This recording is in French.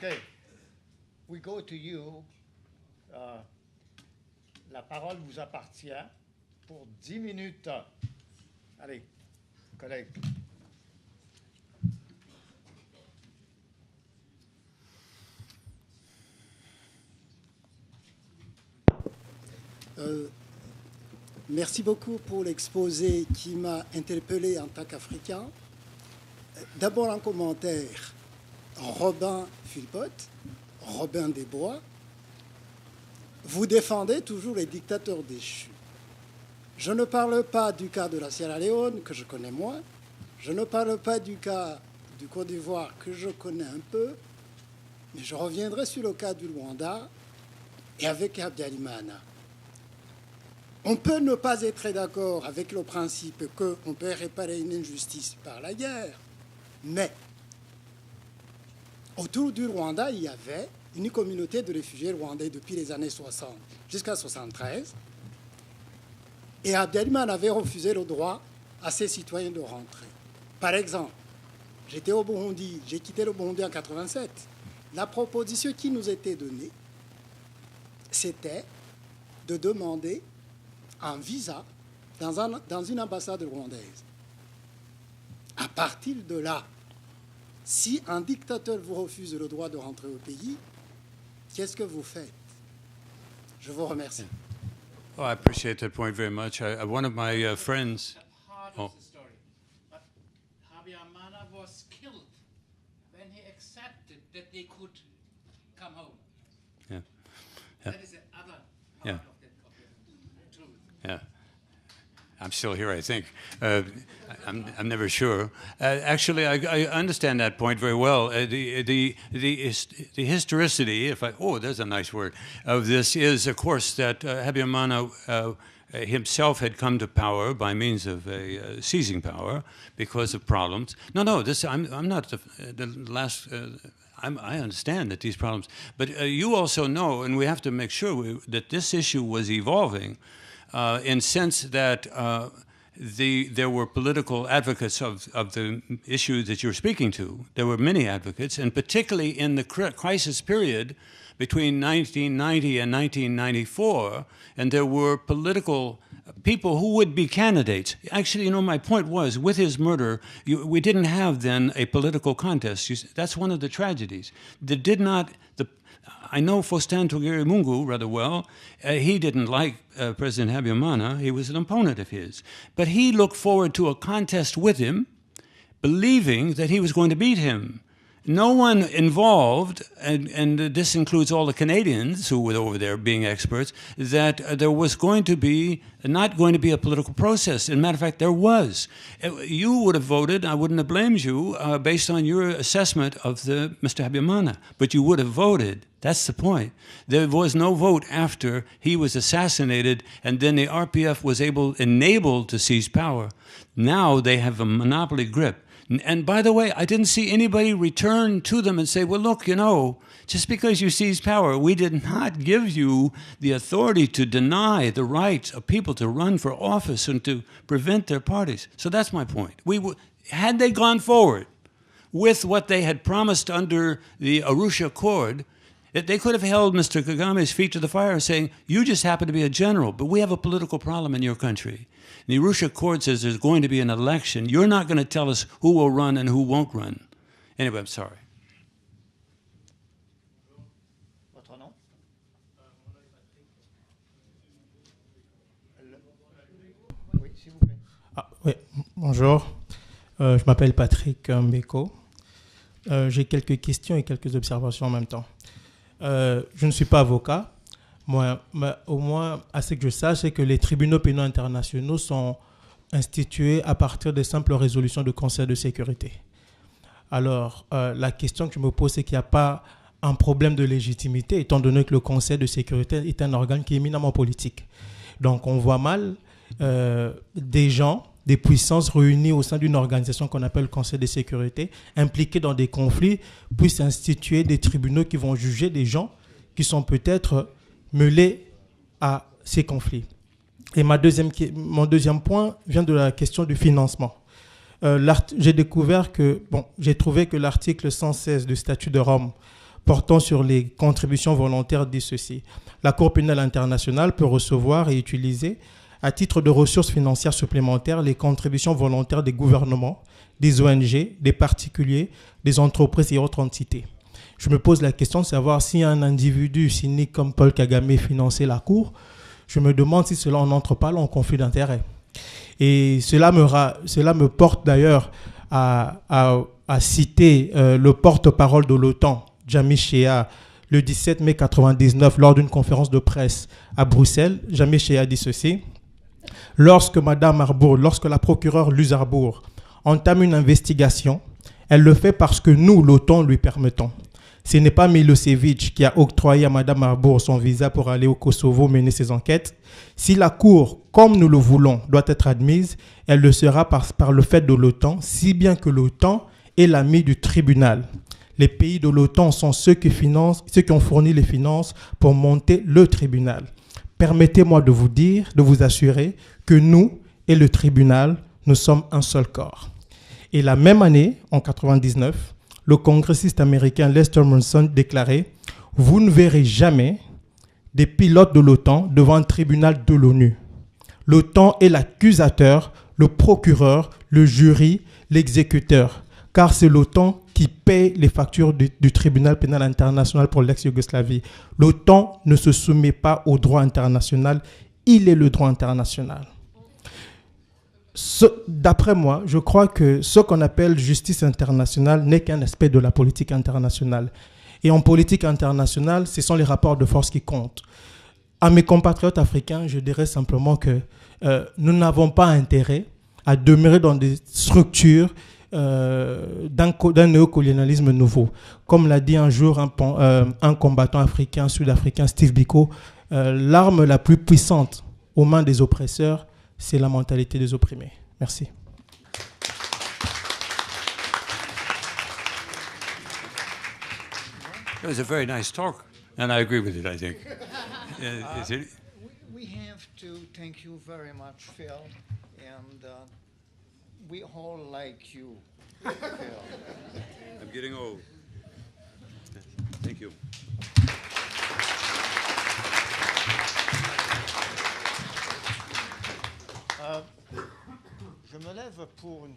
Okay. We go to you. La parole vous appartient pour 10 minutes. Allez, collègue. Merci beaucoup pour l'exposé qui m'a interpellé en tant qu'Africain. D'abord un commentaire. Robin Philpott, Robin des Bois, vous défendez toujours les dictateurs déchus. Je ne parle pas du cas de la Sierra Leone, que je connais moins. Je ne parle pas du cas du Côte d'Ivoire, que je connais un peu. Mais je reviendrai sur le cas du Rwanda et avec Habyarimana. On peut ne pas être d'accord avec le principe qu'on peut réparer une injustice par la guerre, mais autour du Rwanda, il y avait une communauté de réfugiés rwandais depuis les années 60 jusqu'à 1973. Et Habyarimana avait refusé le droit à ses citoyens de rentrer. Par exemple, j'étais au Burundi, j'ai quitté le Burundi en 1987. La proposition qui nous était donnée, c'était de demander un visa dans une ambassade rwandaise. À partir de là, si un dictateur vous refuse le droit de rentrer au pays, qu'est-ce que vous faites? Je vous remercie. Oh, I appreciate that point very much. One of my friends... Part of the story. But Habyarimana was killed when he accepted that they could come home. Yeah. That is the other part Yeah. of the truth. Yeah. I'm still here, I think. I'm never sure. Actually, I understand that point very well. The historicity, there's a nice word, of this is, of course, that Habyarimana himself had come to power by means of seizing power because of problems. I'm not the last. I understand that these problems, but you also know, and we have to make sure that this issue was evolving. In sense that there were political advocates of the issue that you're speaking to. There were many advocates, and particularly in the crisis period between 1990 and 1994, and there were political people who would be candidates. Actually, my point was, with his murder, we didn't have then a political contest. That's one of the tragedies. I know Faustin Twagiramungu rather well. He didn't like President Habyarimana. He was an opponent of his. But he looked forward to a contest with him, believing that he was going to beat him. No one involved, and this includes all the Canadians who were over there being experts, that there was not going to be a political process. As a matter of fact, there was. You would have voted, I wouldn't have blamed you, based on your assessment of Mr. Habyarimana, but you would have voted. That's the point. There was no vote after he was assassinated, and then the RPF was enabled to seize power. Now they have a monopoly grip. And by the way, I didn't see anybody return to them and say, well, look, just because you seized power, we did not give you the authority to deny the rights of people to run for office and to prevent their parties. So that's my point. Had they gone forward with what they had promised under the Arusha Accord, they could have held Mr. Kagame's feet to the fire saying, you just happen to be a general, but we have a political problem in your country. The Arusha Accord says there's going to be an election. You're not going to tell us who will run and who won't run. Anyway, I'm sorry. Votre nom? Oui, s'il vous plaît. Oui, bonjour. Je m'appelle Patrick Mbeko. J'ai quelques questions et quelques observations en même temps. Je ne suis pas avocat. Moi, au moins, à ce que je sache, c'est que les tribunaux pénaux internationaux sont institués à partir de simples résolutions de Conseil de sécurité. Alors, la question que je me pose, c'est qu'il n'y a pas un problème de légitimité, étant donné que le Conseil de sécurité est un organe qui est éminemment politique. Donc, on voit mal des gens, des puissances réunies au sein d'une organisation qu'on appelle le Conseil de sécurité, impliquées dans des conflits, puissent instituer des tribunaux qui vont juger des gens qui sont peut-être mêlés à ces conflits. Et mon deuxième point vient de la question du financement. J'ai trouvé que l'article 116 du Statut de Rome portant sur les contributions volontaires dit ceci. La Cour pénale internationale peut recevoir et utiliser à titre de ressources financières supplémentaires les contributions volontaires des gouvernements, des ONG, des particuliers, des entreprises et autres entités. Je me pose la question de savoir si un individu cynique comme Paul Kagame finançait la Cour, je me demande si cela n'entre pas là en conflit d'intérêts. Et cela me porte d'ailleurs à citer le porte-parole de l'OTAN, Jami Shea, le 17 mai 1999, lors d'une conférence de presse à Bruxelles. Jami Shea dit ceci. Lorsque la procureure Luz Arbour entame une investigation, elle le fait parce que nous, l'OTAN, lui permettons. Ce n'est pas Milosevic qui a octroyé à Mme Arbour son visa pour aller au Kosovo mener ses enquêtes. Si la Cour, comme nous le voulons, doit être admise, elle le sera par le fait de l'OTAN, si bien que l'OTAN est l'ami du tribunal. Les pays de l'OTAN sont ceux qui ont fourni les finances pour monter le tribunal. Permettez-moi de vous assurer que nous et le tribunal, nous sommes un seul corps. Et la même année, en 1999, le congressiste américain Lester Munson déclarait « Vous ne verrez jamais des pilotes de l'OTAN devant un tribunal de l'ONU. L'OTAN est l'accusateur, le procureur, le jury, l'exécuteur, car c'est l'OTAN qui paie les factures du tribunal pénal international pour l'ex-Yougoslavie. L'OTAN ne se soumet pas au droit international, il est le droit international. » D'après moi, je crois que ce qu'on appelle justice internationale n'est qu'un aspect de la politique internationale. Et en politique internationale, ce sont les rapports de force qui comptent. À mes compatriotes africains, je dirais simplement que nous n'avons pas intérêt à demeurer dans des structures d'un néocolonialisme nouveau. Comme l'a dit un jour un combattant africain, sud-africain, Steve Biko, l'arme la plus puissante aux mains des oppresseurs, c'est la mentalité des opprimés. Merci. It was a very nice talk, and I agree with it, I think. We have to thank you very much, Phil, and we all like you, Phil. I'm getting old. Thank you. Je me lève pour une